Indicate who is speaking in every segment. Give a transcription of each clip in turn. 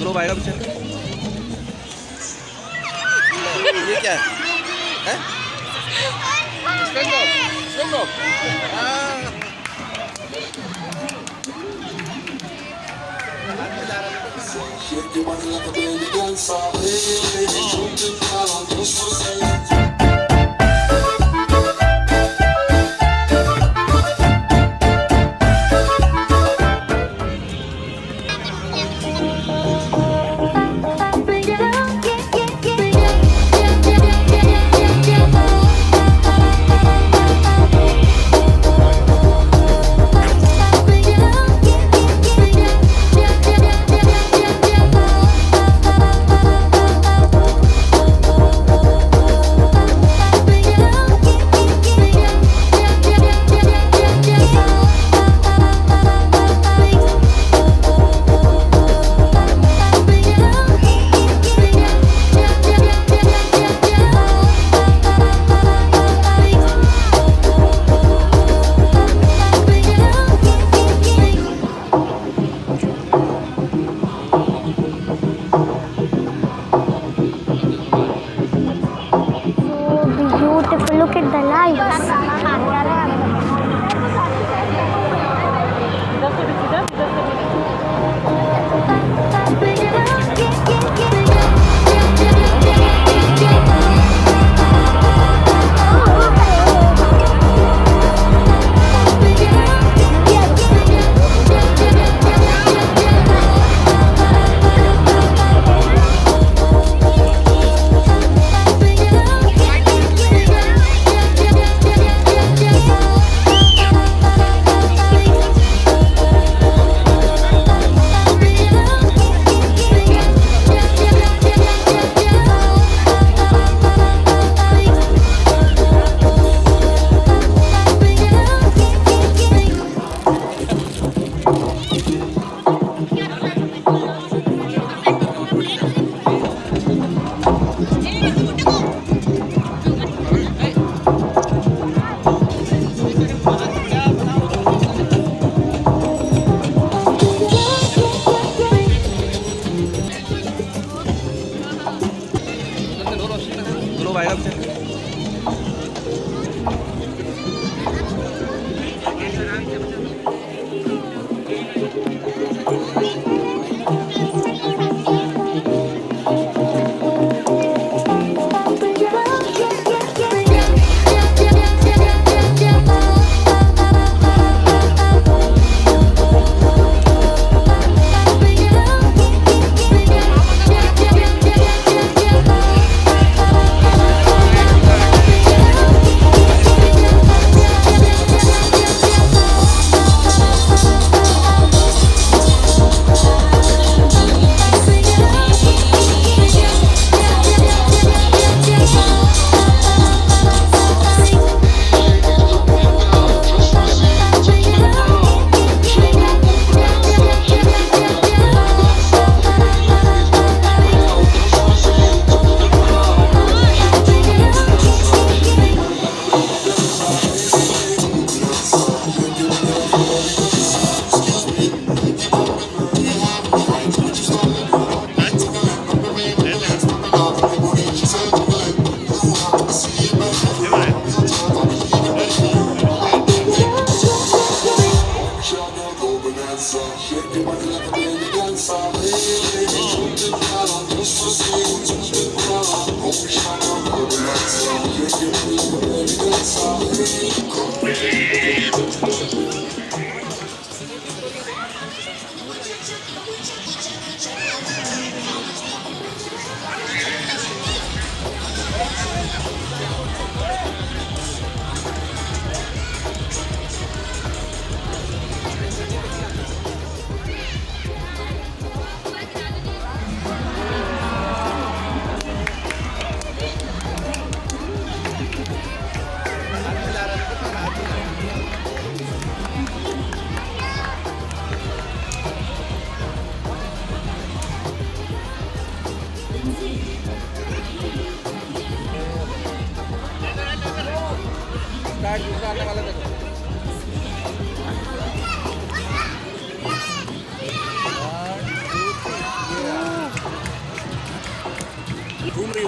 Speaker 1: लो भाई पीछे ये क्या है स्टैंड अप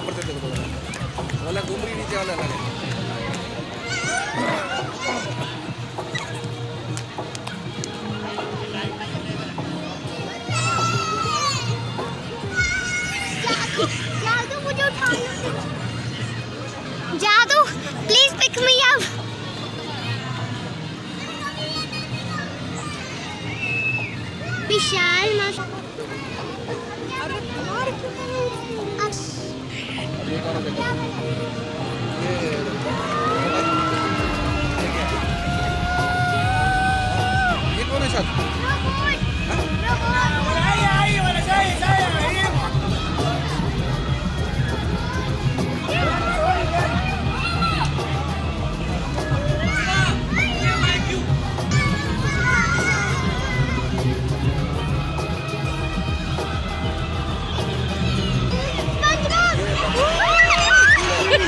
Speaker 1: ऊपर से देखो वाला घूम रही नीचे वाला अलग है
Speaker 2: जादू मुझे उठा लो जादू प्लीज पिक मी अप विशाल
Speaker 1: ये कौन है साथ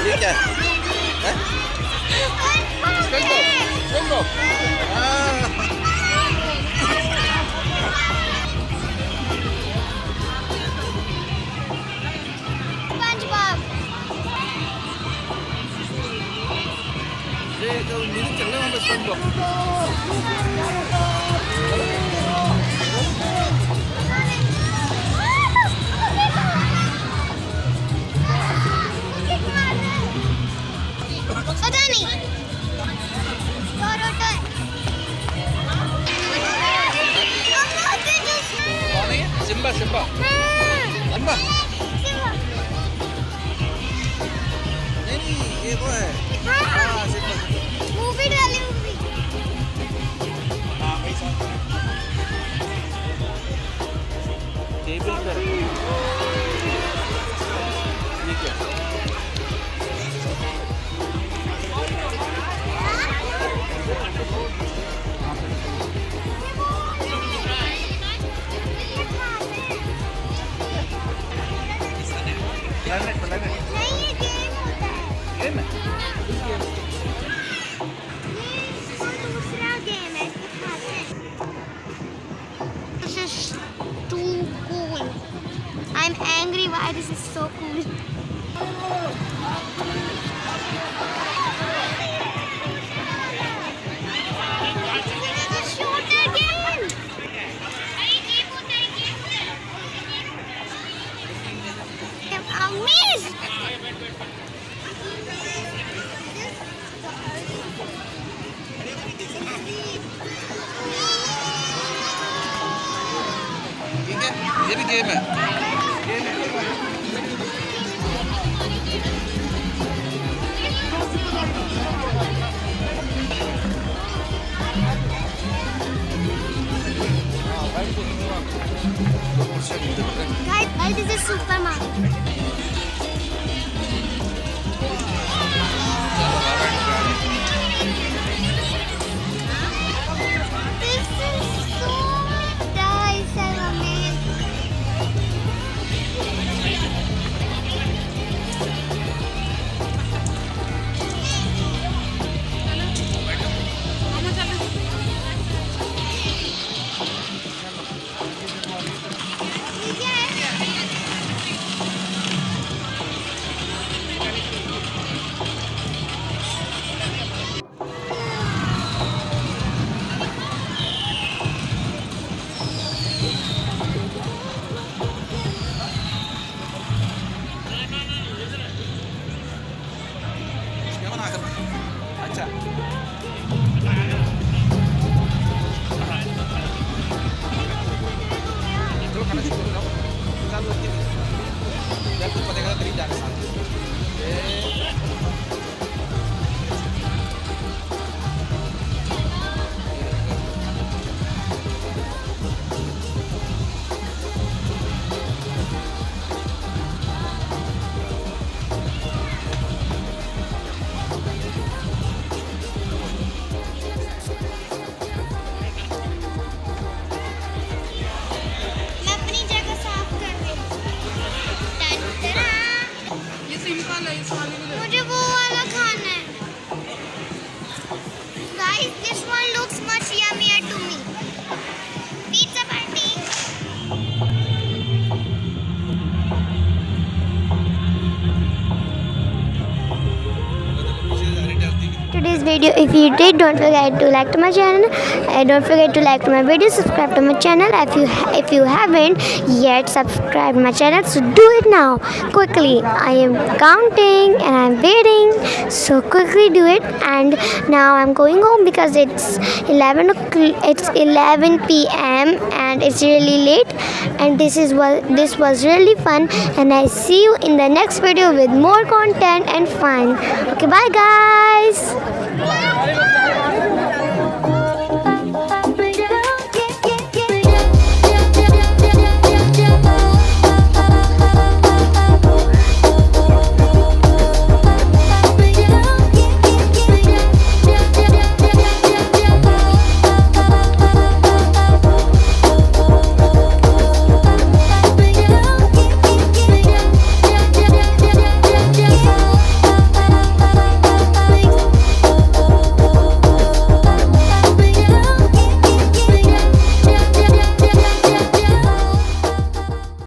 Speaker 1: ये क्या है SpongeBob ये तो म्यूजिक चल रहा है वहाँ पे SpongeBob
Speaker 2: पता नहीं
Speaker 1: कौन है ये सिम्बा सिम्बा सिम्बा नहीं ये वो है हाँ सिम्बा
Speaker 2: मूवी डाली मूवी
Speaker 1: टेबल पर ये क्या
Speaker 2: नहीं ये गेम होता है
Speaker 1: गेम है
Speaker 2: ये दूसरा गेम है This is too cool. I'm angry why this is so cool. Shoot again. I'm amazed.
Speaker 1: ठीक है ये भी गेम है
Speaker 2: Guys, this is Super Mario. This is so nice. I'm amazed. video. If you did, don't forget to like to my channel. And don't forget to like to my video. Subscribe to my channel. If you haven't yet subscribed my channel, so do it now. Quickly. I am counting and I'm waiting. So quickly do it. And now I'm going home because it's 11 o'clock. It's 11 p.m. and it's really late. And this was really fun. And I see you in the next video with more content and fun. Okay, bye guys.